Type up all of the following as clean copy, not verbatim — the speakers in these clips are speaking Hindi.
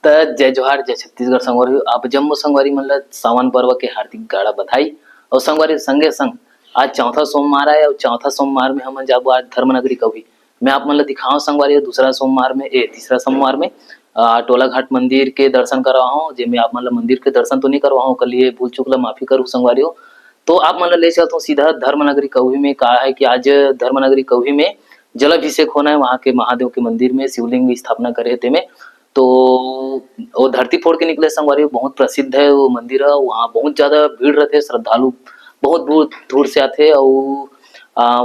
त जय जोहार जय छत्तीसगढ़ संगवारी आप जम्मो संगवारी मन ल सावन पर्व के हार्दिक गाड़ा बधाई। और संगवारी संगे संग आज चौथा सोमवार है और चौथा सोमवार में हम जाबो आज धर्मनगरी कभी मैं आप मन ल दिखाऊं संगवारी दूसरा सोमवार में तीसरा सोमवार में टोला घाट मंदिर के दर्शन करवाऊं जेमे आप मन ल मंदिर के दर्शन तो नहीं करवाऊं कल ये भूल चूक ल माफी करूँ संगवारी। तो आप मन ल ले चलता हूँ सीधा धर्मनगरी कभी में कहा है कि आज धर्मनगरी कभी में जलाभिषेक होना है वहाँ के महादेव के मंदिर में शिवलिंग स्थापना करे थे में। तो वो धरती फोड़ के निकले संगवारी बहुत प्रसिद्ध है वो मंदिर है वहाँ बहुत ज्यादा भीड़ रहते श्रद्धालु बहुत दूर दूर से आते और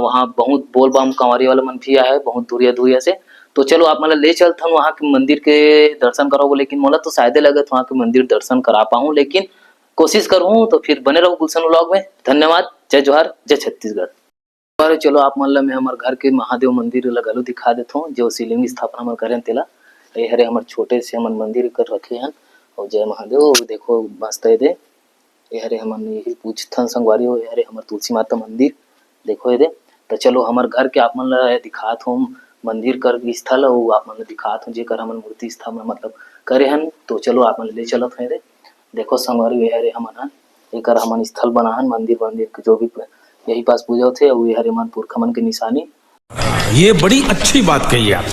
वहाँ बहुत बोल बम कंवरी वाला मन भी आया है बहुत दूरिया दूरिया से। तो चलो आप मतलब ले चलता हूँ वहाँ के मंदिर के दर्शन कराओ लेकिन मोला तो शायद लगत वहाँ के मंदिर दर्शन करा पाऊँ लेकिन कोशिश करूँ तो फिर बने रहो गुलशन व्लॉग में। धन्यवाद जय जोहार जय छत्तीसगढ़। अरे चलो आप मन ला मैं हमारे घर के महादेव मंदिर लगलो दिखा देता हूँ जो शिवलिंग स्थापना में करें तेला ये हरे हमारे छोटे से हमन मंदिर कर रखे हैं और जय महादेव देखो मस्त है दे ये हरे हमन यही पूछथन संगवारी हो हरे हमारे तुलसी माता मंदिर देखो ये दे। तो चलो हमारे घर के आप मन ला दिखात हूँ मंदिर कर स्थल और आप मन ला दिखात हूँ जेकर हमन मूर्ति स्थापना मतलब करे हन। तो चलो आप मन ले चलत है दे देखो संगवारी ये हरे हमन एकर हमन स्थल बनाहन मंदिर मंदिर के जो भी यही पास पूजा थे और ये हरे मन पुरखा मन के निशानी ये बड़ी अच्छी बात कही आप।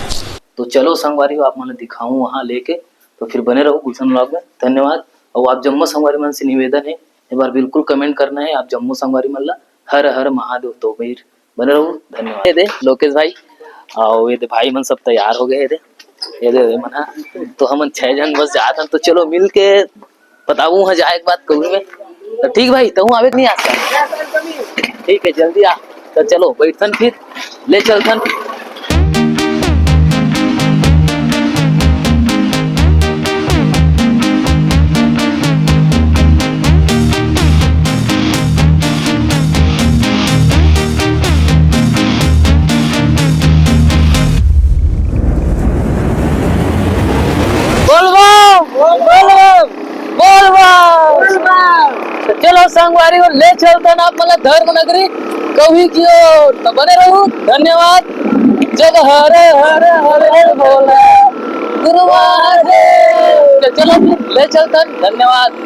तो चलो संगवारी आप मन दिखाऊं वहां लेके तो फिर बने रहो गुलशन व्लॉग में। धन्यवाद। और आप जम्मू संगवारी मन से निवेदन है एक बार बिल्कुल कमेंट करना है आप जम्मू संगवारी मन ला हर हर महादेव तो फिर बने रहो। धन्यवाद। ये दे लोकेश भाई और ये दे भाई मन सब तैयार हो गए ये दे मना तो हम 6 जन बस जात हम तो चलो मिल के बताऊं वहां जाए एक बात कहूँ में तो ठीक भाई तो आवे नहीं आता ठीक है जल्दी आ तो चलो बैठन फिर ले चलथन। चलो संगवारी और ले चलता ना आप मतलब धर्मनगरी कभी की ओर तो बने रहो। धन्यवाद। जग हरे हरे हरे बोला गुरु महादेव चलो ले चलता। धन्यवाद।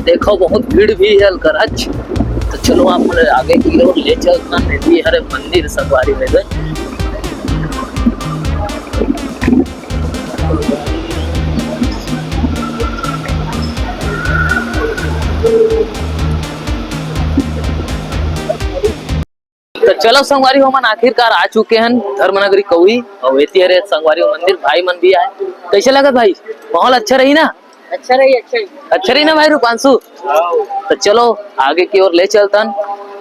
देखो बहुत भीड़ भी है करच तो चलो आप आगे की ओर ले चलता नदी हरे मंदिर संगवारी में गए। तो चलो संगवारी हमन आखिरकार आ चुके हैं धर्मनगरी कौई और एती हरे संगवारी मंदिर भाई मन भी आए कैसे लगा भाई माहौल अच्छा रही ना अच्छा रही ना भाई रूपांशु। तो चलो आगे की ओर ले चलतन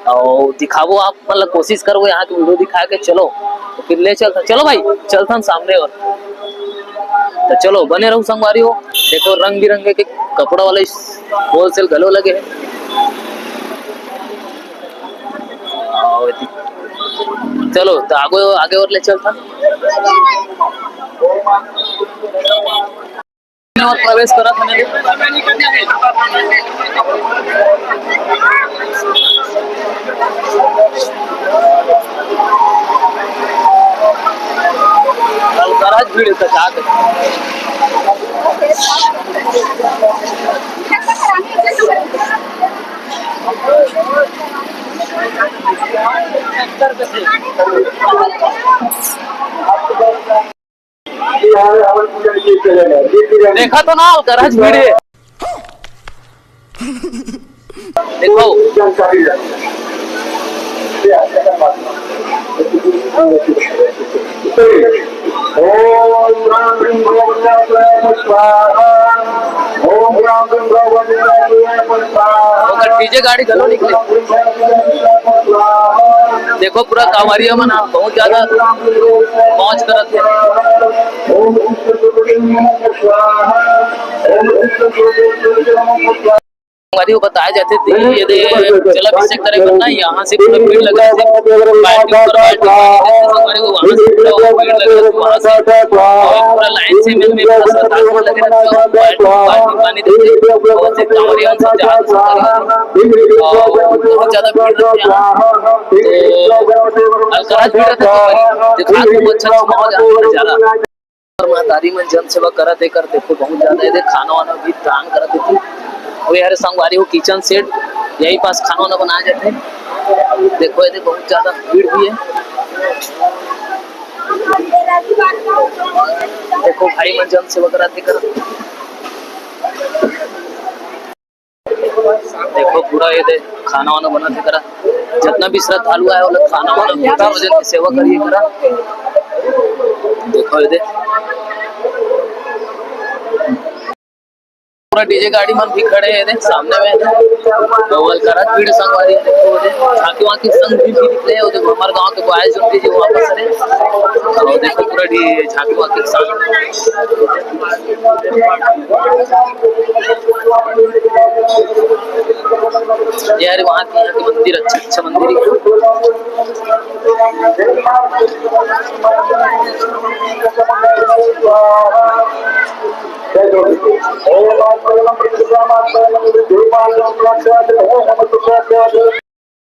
और दिखावो आप मतलब कोशिश करो यहाँ की वीडियो दिखा के चलो तो फिर ले चलता चलो भाई चलतन सामने और तो चलो बने रहो संगवारी हो देखो रंग बिरंगे के कपड़ा वाले होलसेल गलो लगे हैं। चलो तो आगे और ले चलता और प्रवेश करा था भीड़ देखा तो ना गरज भीड़ देखो डीजे गाड़ी गलो निकले देखो पूरा कांवरिया मन बहुत ज्यादा पहुंच करत है। संगवारी को बताया जाते थे यदि जल अभिषेक करे करना यहाँ से पूरा भीड़ लग रही थी, बाल्टी ऊपर बाल्टी पानी देते संगवारी को, वहां से पूरा भीड़ लग रही थी, वहां से और पूरा लाइन से में पूरा श्रद्धालु लगे रहते और बाल्टी बाल्टी पानी देते और से कांवरियों से जाते और बहुत ज्यादा भीड़ रहती है यहाँ। तो अलकराज भीड़ रहते दिखा खूब अच्छा माहौल नजारा और महतारी मन जन सेवा करत देखो बहुत ज्यादा है, खाना वाना भी दान करत थी। वो यार संगवारी हो किचन सेट यही पास खाना वाना बनाया जाते हैं। देखो ये बहुत ज्यादा भीड़ भी है। देखो भाई मन जन सेवा कराते कर देखो पूरा ये खाना वाना बनाते करा, जितना भी श्रद्धालु है वो लोग खाना वाना भोजन की सेवा करिए करा। देखो ये पूरा डीजे गाड़ी मन भी खड़े हैं सामने में डबल करा भीड़ संगवारी देखो झांकी वाकी संग भी दिख रहे हैं। देखो हमारे गांव के बॉयज जो जो वापस रहे और देखो पूरा झांकी वाकी संग यार वहाँ की मंदिर अच्छा मंदिर है।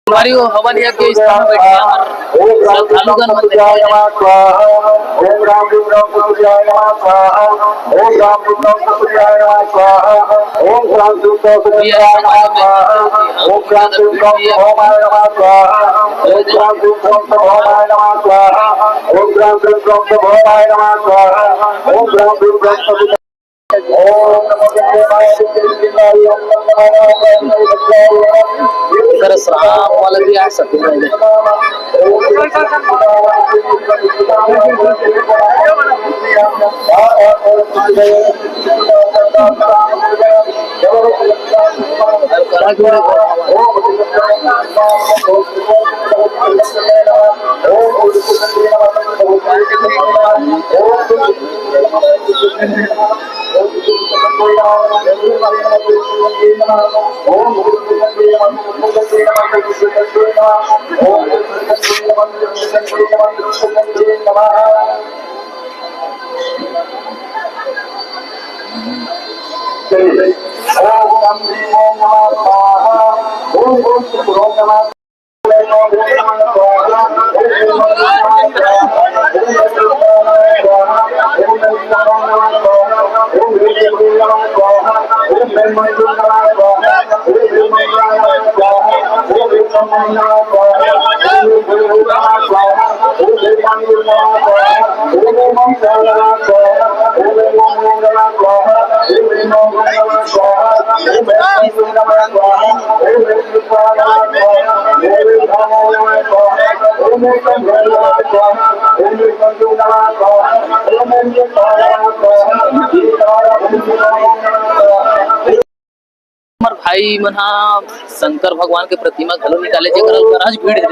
हमारी वो हवन यज्ञ के स्थान बैठे श्रद्धालुगण मन श्राप वाला भी आ सकते हैं। भाई मना शंकर भगवान के प्रतिमा घलो निकाले जे करल कराज भीड़ है।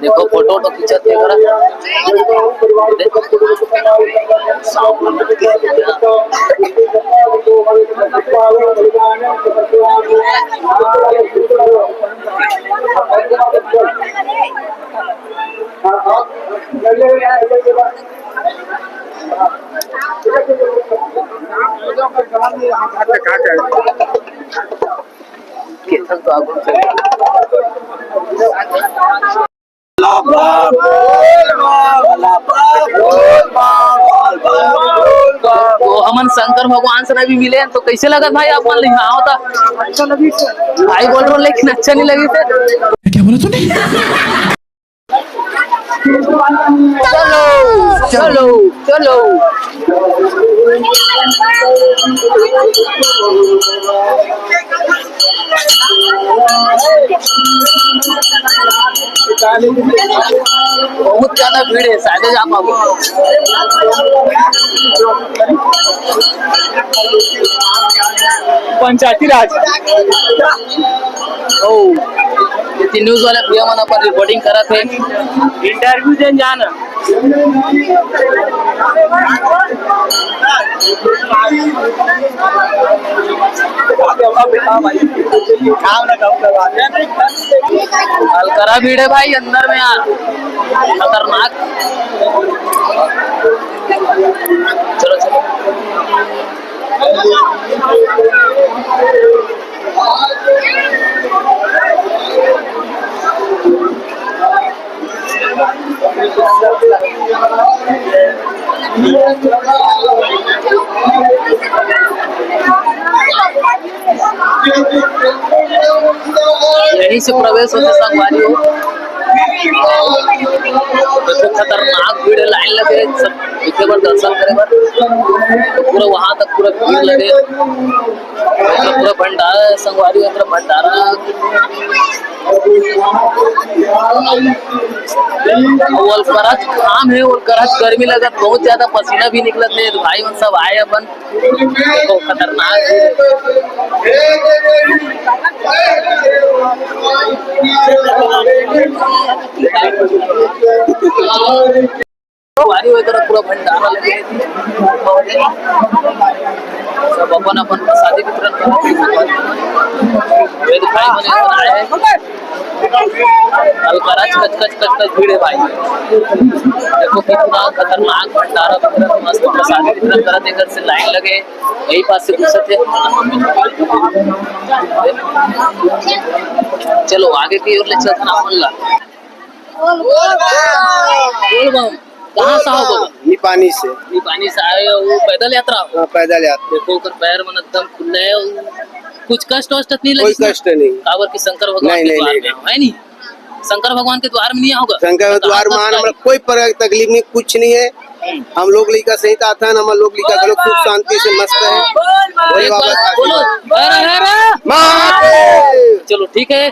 देखो फोटो तो खींचत है करा केतन तो आगू चले तो हमन शंकर भगवान से भी मिले तो कैसे लगा भाई आप मान ली? हाँ होता अच्छा लगी भाई बोल रहा लेकिन अच्छा नहीं लगी थे। क्या बोला तूने? चलो चलो चलो बहुत ज्यादा भीड़ है शायद जा पाओगे। पंचायती राज ओ न्यूज वाले भैया मन पर रिपोर्टिंग करा थे इंटरव्यू देन जाना हल्का भीड़ है भाई अंदर में यार, खतरनाक। चलो चलो यहीं से प्रवेश होते संगवारी हो। तो खतरनाक भीड़, लाइन लगे सब एक बार दर्शन करे बार, तो पूरा वहां तक पूरा भीड़ लगे, मतलब पूरा भंडारा है संगवारी, मतलब भंडारा। और करज काम है, और करज गर्मी लगत, बहुत ज्यादा पसीना भी निकलत है, तो भाई मन सब आए अपन, तो खतरनाक भारी हुए तरह पूरा भंडारा लगे, सब अपन अपन प्रसादी वितरण अलकराज कच कच कच कच भीड़ है भाई। देखो कितना खतरनाक भंडारा वितरण, मस्त प्रसादी वितरण करा, देकर से लाइन लगे, यही पास से घुसत है। चलो आगे की ओर ले चलते ना अपन ला। कहाँ से आओ बाबा? निपानी से। निपानी से आए हो? वो पैदल यात्रा? हाँ, पैदल यात्रा। देखो कर पैर मन एकदम खुले है, कुछ कष्ट वष्ट नहीं लगी? कोई कष्ट नहीं। काबर की शंकर भगवान के द्वार में है नहीं? शंकर भगवान के द्वार में नहीं होगा? शंकर द्वार में हमारा कोई तकलीफ नहीं, कुछ नहीं है। हम लोग लिखा सही था, हम लोग लिखा लोग सुख शांति से मस्त है। बोलो चलो ठीक है।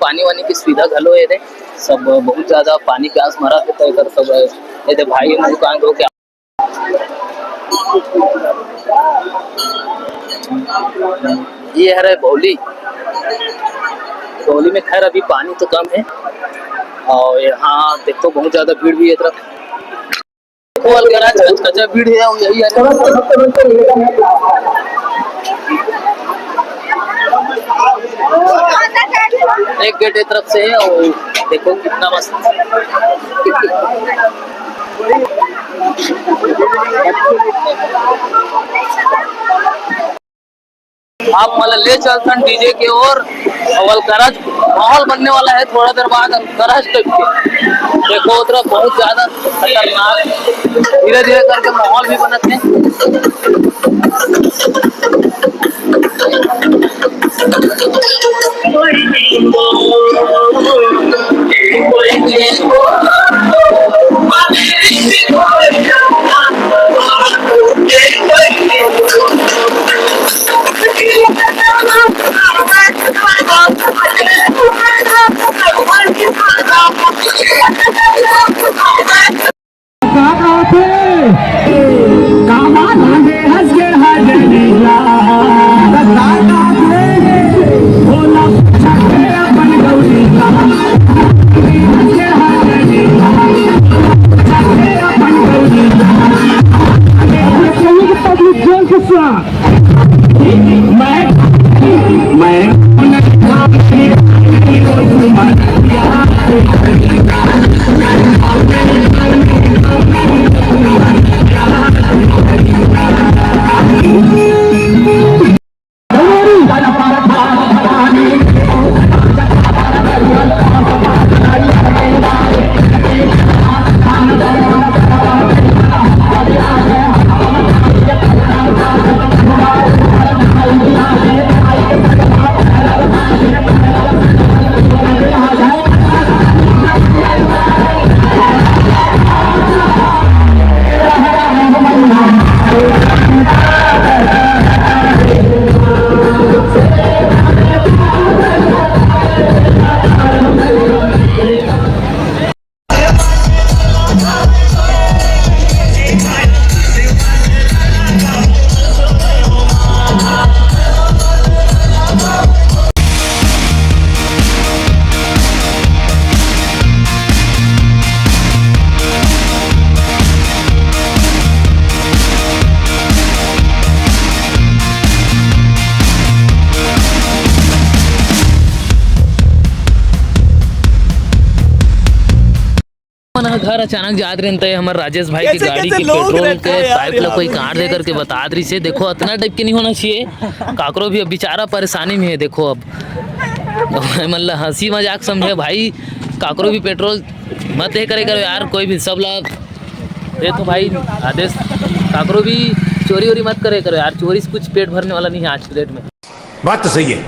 पानी वानी की सुविधा घलो है, सब बहुत ज्यादा पानी प्यास मरा थे, तो इधर सब ये भाई दुकान हो क्या। ये है बौली, बौली में खैर अभी पानी तो कम है, और यहाँ देखो बहुत ज्यादा भीड़ भी है तरफ, भीड़ है, यही है। एक गेट एक तरफ से है, और देखो कितना मस्त। आप मतलब ले चलते डीजे की ओर, और करज माहौल बनने वाला है थोड़ा देर बाद, करज तक के देखो उधर बहुत ज्यादा खतरनाक, धीरे धीरे करके माहौल भी बनते हैं। मैं अपना घर अचानक जात रहे थे हमारे राजेश भाई की गाड़ी की पेट्रोल के पाइप ला कोई काट दे करके बता रही से। देखो इतना टाइप के नहीं होना चाहिए, काकरो भी अब बेचारा परेशानी में है। देखो अब मतलब हंसी मजाक समझे भाई, काकरो भी पेट्रोल मत ये करे करो यार, कोई भी सब ला ये तो भाई आदेश, काकरो भी चोरी वोरी मत करे करो यार, चोरी से कुछ पेट भरने वाला नहीं है आज के डेट में। बात तो सही है।